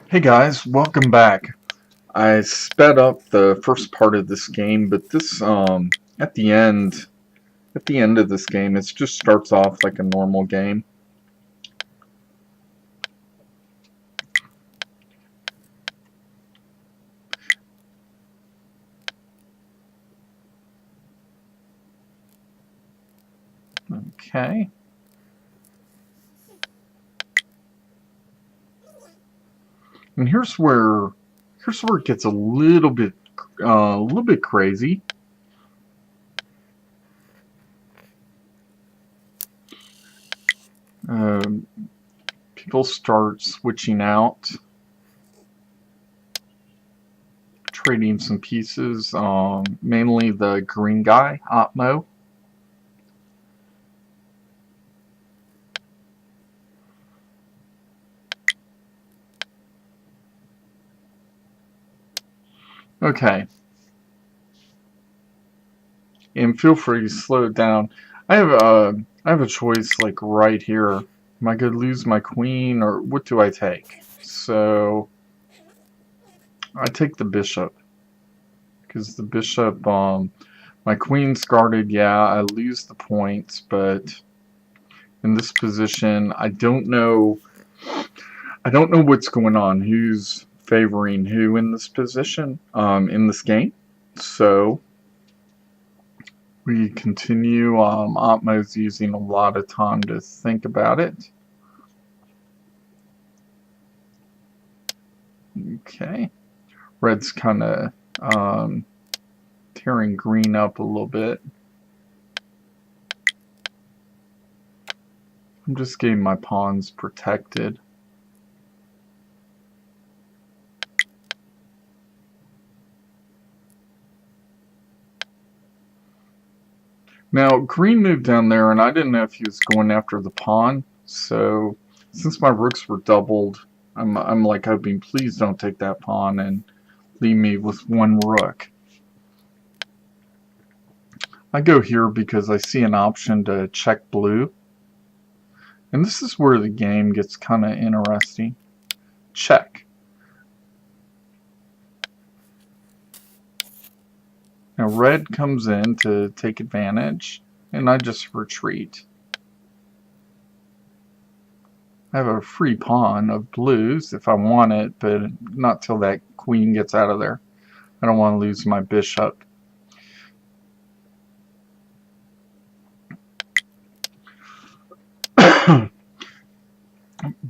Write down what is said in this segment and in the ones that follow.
Hey guys, welcome back. I sped up the first part of this game, but this at the end of this game, it just starts off like a normal game. Okay. And here's where it gets a little bit crazy. Um, People start switching out, trading some pieces. Mainly the green guy, Opmo. Okay, and feel free to slow it down. I have a choice like right here. Am I going to lose my queen or what do I take? So I take the bishop because the bishop, my queen's guarded. Yeah, I lose the points, but in this position, I don't know what's going on. Who's favoring who in this position, in this game? So we continue. Atmo's using a lot of time to think about it. Okay. Red's kind of tearing green up a little bit. I'm just getting my pawns protected. Now, green moved down there, and I didn't know if he was going after the pawn. So, since my rooks were doubled, I'm like hoping, please don't take that pawn and leave me with one rook. I go here because I see an option to check blue. And this is where the game gets kind of interesting. Check. Now red comes in to take advantage, and I just retreat. I have a free pawn of blues if I want it, but not till that queen gets out of there. I don't want to lose my bishop.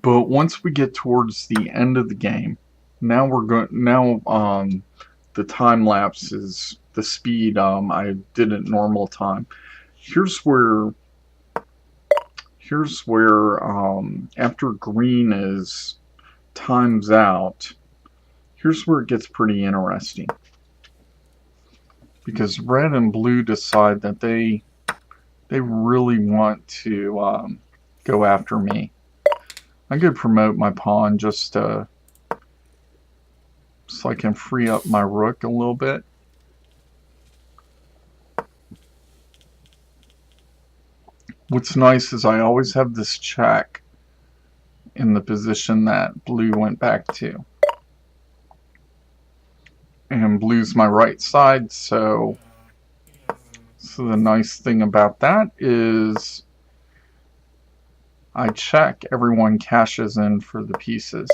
But once we get towards the end of the game, now we're going. Now the time lapse is the speed. I did it normal time. Here's where after green is times out, here's where it gets pretty interesting. Because red and blue decide that they really want to go after me. I could promote my pawn just so I can free up my rook a little bit. What's nice is I always have this check in the position that blue went back to. And blue's my right side, so the nice thing about that is I check, everyone cashes in for the pieces.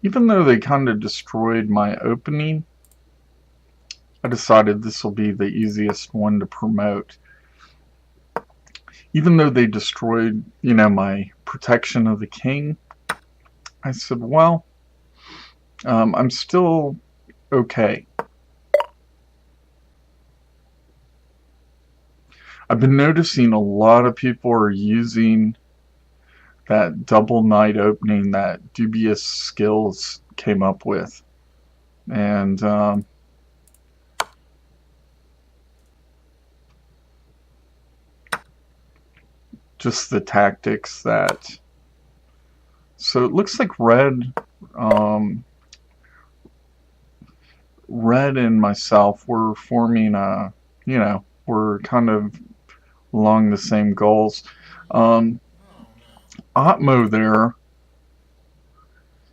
Even though they kind of destroyed my opening, I decided this will be the easiest one to promote. Even though they destroyed, my protection of the king, I said, well, I'm still okay. I've been noticing a lot of people are using that double knight opening that Dubious Skills came up with. And just the tactics that... So it looks like Red and myself were forming we're kind of along the same goals. Otmo there,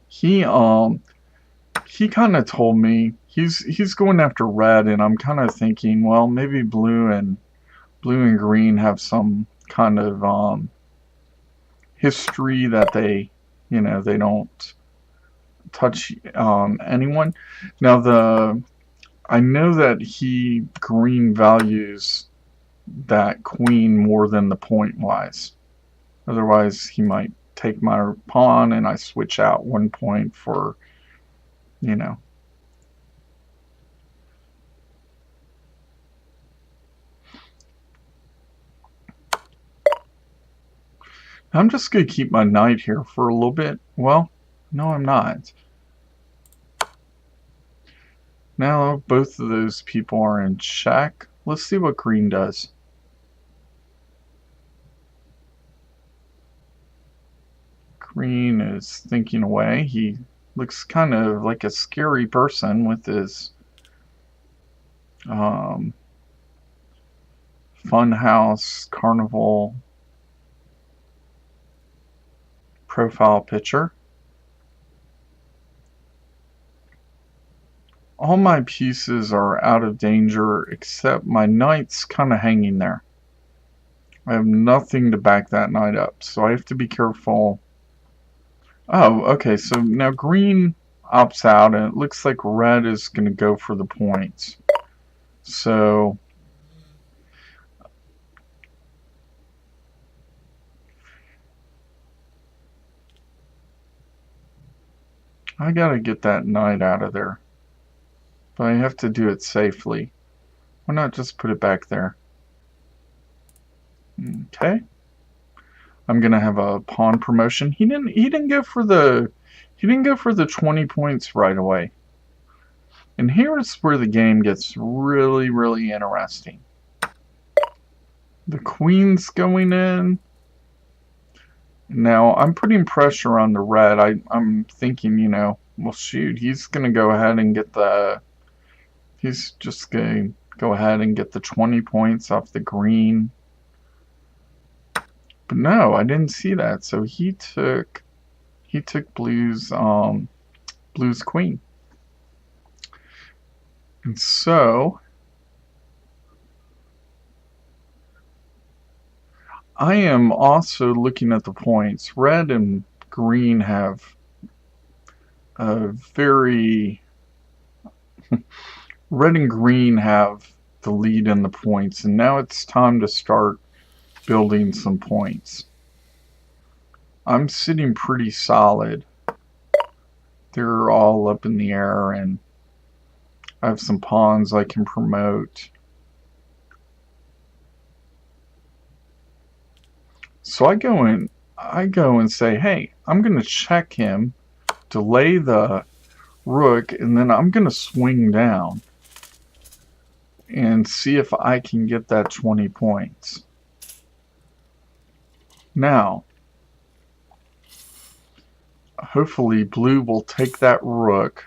he kind of told me he's going after red, and I'm kind of thinking, well, maybe blue and green have some kind of history that they don't touch anyone. Now I know that green values that queen more than the point wise. Otherwise, he might take my pawn and I switch out 1 point for, you know. I'm just going to keep my knight here for a little bit. Well, no, I'm not. Now both of those people are in check. Let's see what green does. Green is thinking away. He looks kind of like a scary person with his funhouse carnival profile picture. All my pieces are out of danger except my knight's kind of hanging there. I have nothing to back that knight up, so I have to be careful. Oh, okay, so now green opts out, and it looks like red is going to go for the points. So I gotta get that knight out of there. But I have to do it safely. Why not just put it back there? Okay. I'm gonna have a pawn promotion. He didn't go for the 20 points right away. And here's where the game gets really, really interesting. The queen's going in. Now I'm putting pressure on the red. I'm thinking, well shoot, he's gonna go ahead and get he's just gonna go ahead and get the 20 points off the green. But no, I didn't see that. So he took blue's queen. And so I am also looking at the points. Red and green have a very red and green have the lead in the points, and now it's time to start building some points. I'm sitting pretty solid. They're all up in the air, and I have some pawns I can promote. So I go and say, hey, I'm going to check him, delay the rook, and then I'm going to swing down and see if I can get that 20 points. Now, hopefully blue will take that rook.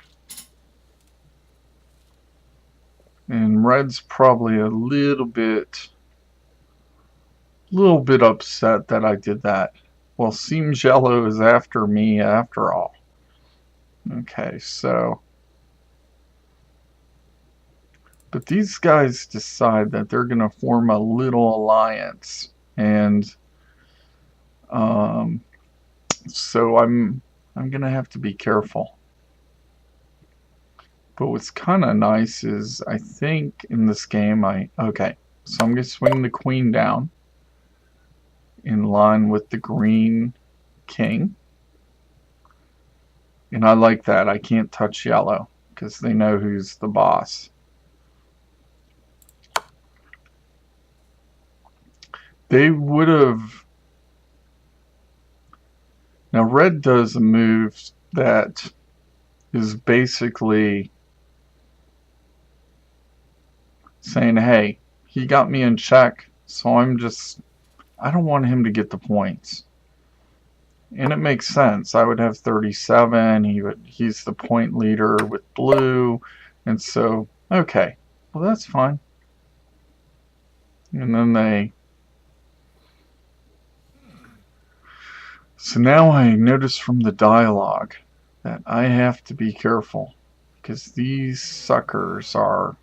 And red's probably a little bit upset that I did that. Well, seems yellow is after me after all. Okay, so but these guys decide that they're going to form a little alliance, and so I'm going to have to be careful. But what's kind of nice is I think in this game okay, so I'm going to swing the queen down in line with the green king. And I like that. I can't touch yellow because they know who's the boss. They would have... Now red does a move that is basically saying, hey, he got me in check, so I don't want him to get the points. And it makes sense. I would have 37. He's the point leader with blue. And so, okay, well, that's fine. And then So now I notice from the dialogue that I have to be careful, because these suckers are...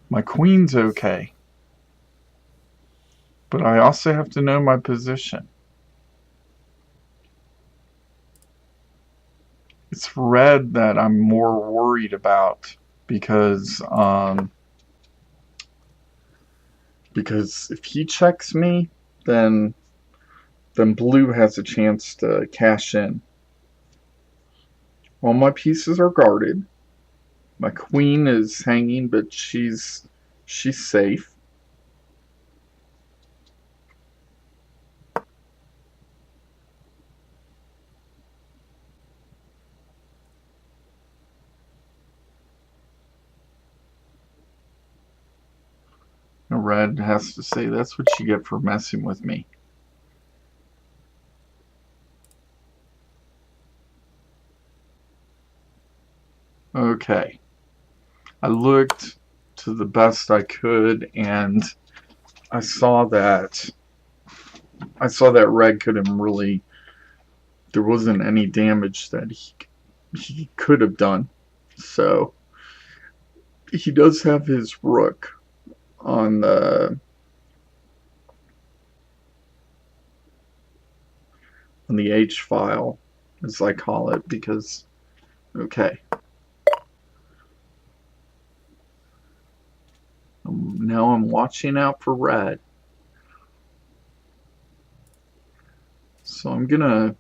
My queen's okay, but I also have to know my position. It's red that I'm more worried about, because if he checks me, then blue has a chance to cash in. All my pieces are guarded. My queen is hanging, but she's safe. Red has to say, that's what you get for messing with me. Okay. I looked to the best I could, and I saw that red couldn't really... There wasn't any damage that he could have done. So he does have his rook on the H file, as I call it, because... Okay. Now I'm watching out for red. So I'm gonna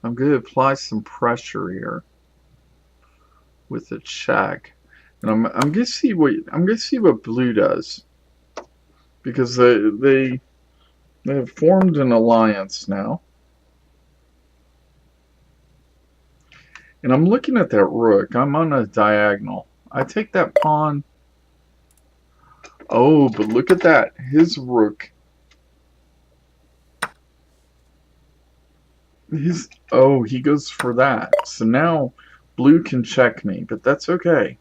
apply some pressure here with a check, and I'm gonna see what blue does, because they have formed an alliance now, and I'm looking at that rook. I'm on a diagonal. I take that pawn. Oh, but look at that. His rook. He goes for that. So now blue can check me, but that's okay.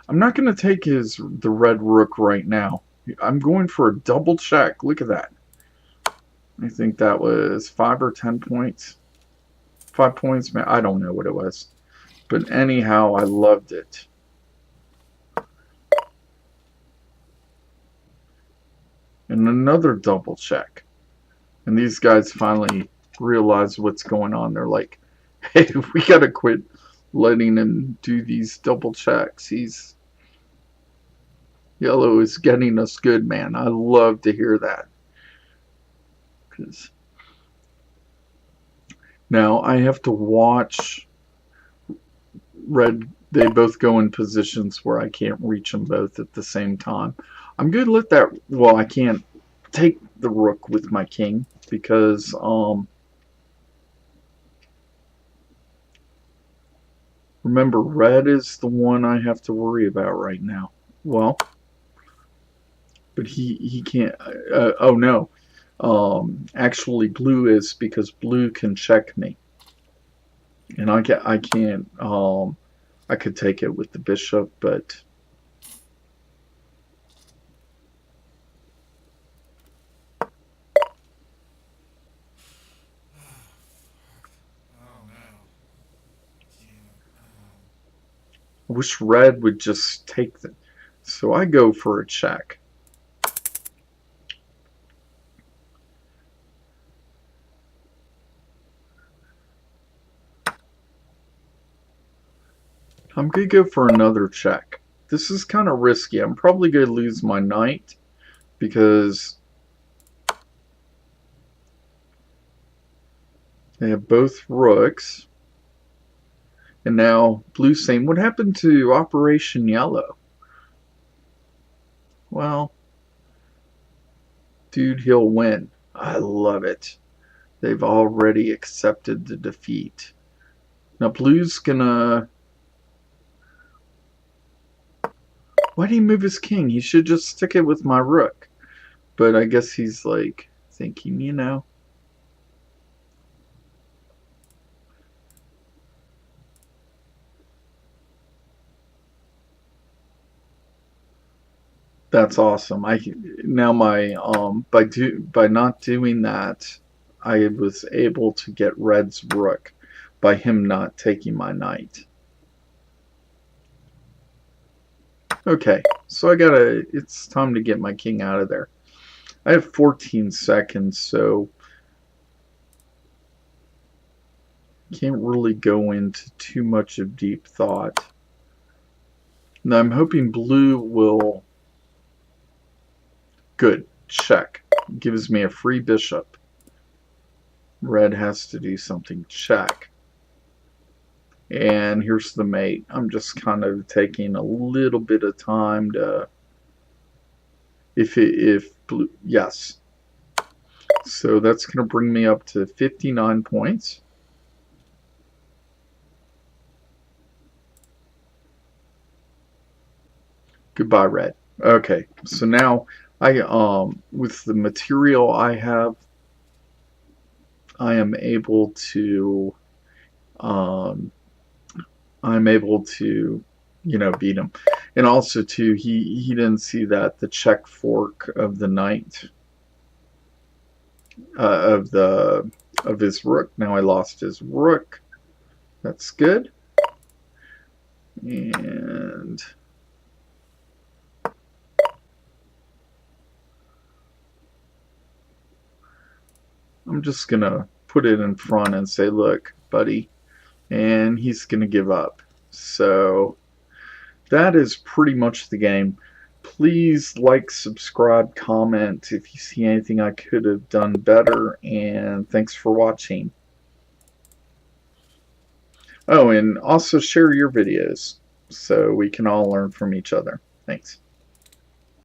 I'm not going to take the red rook right now. I'm going for a double check. Look at that. I think that was 5 or 10 points. 5 points, man. I don't know what it was. But anyhow, I loved it. And another double check. And these guys finally realize what's going on. They're like, hey, we gotta quit letting him do these double checks. Yellow is getting us good, man. I love to hear that. Because now I have to watch red. They both go in positions where I can't reach them both at the same time. I'm going to let that... Well, I can't take the rook with my king, because remember, red is the one I have to worry about right now. Well, but he can't... oh no, actually blue is, because blue can check me, and I can't. I could take it with the bishop, but... I wish red would just take them. So I go for a check. I'm going to go for another check. This is kind of risky. I'm probably going to lose my knight, because they have both rooks. And now blue's saying, what happened to Operation Yellow? Well, dude, he'll win. I love it. They've already accepted the defeat. Now blue's gonna... Why did he move his king? He should just stick it with my rook. But I guess he's like thinking, you know... That's awesome. Now my by not doing that, I was able to get red's rook by him not taking my knight. Okay, so it's time to get my king out of there. I have 14 seconds, so can't really go into too much of deep thought. Now I'm hoping blue will... Good, check. Gives me a free bishop. Red has to do something, check. And here's the mate. I'm just kind of taking a little bit of time to... If blue... Yes. So that's going to bring me up to 59 points. Goodbye, red. Okay, so now with the material I have, I am able to beat him. And also too, he didn't see that the check fork of the knight of his rook. Now I lost his rook. That's good. And I'm just gonna put it in front and say, look, buddy, and he's gonna give up. So that is pretty much the game. Please like, subscribe, comment if you see anything I could have done better, and thanks for watching. Oh, and also share your videos so we can all learn from each other. Thanks.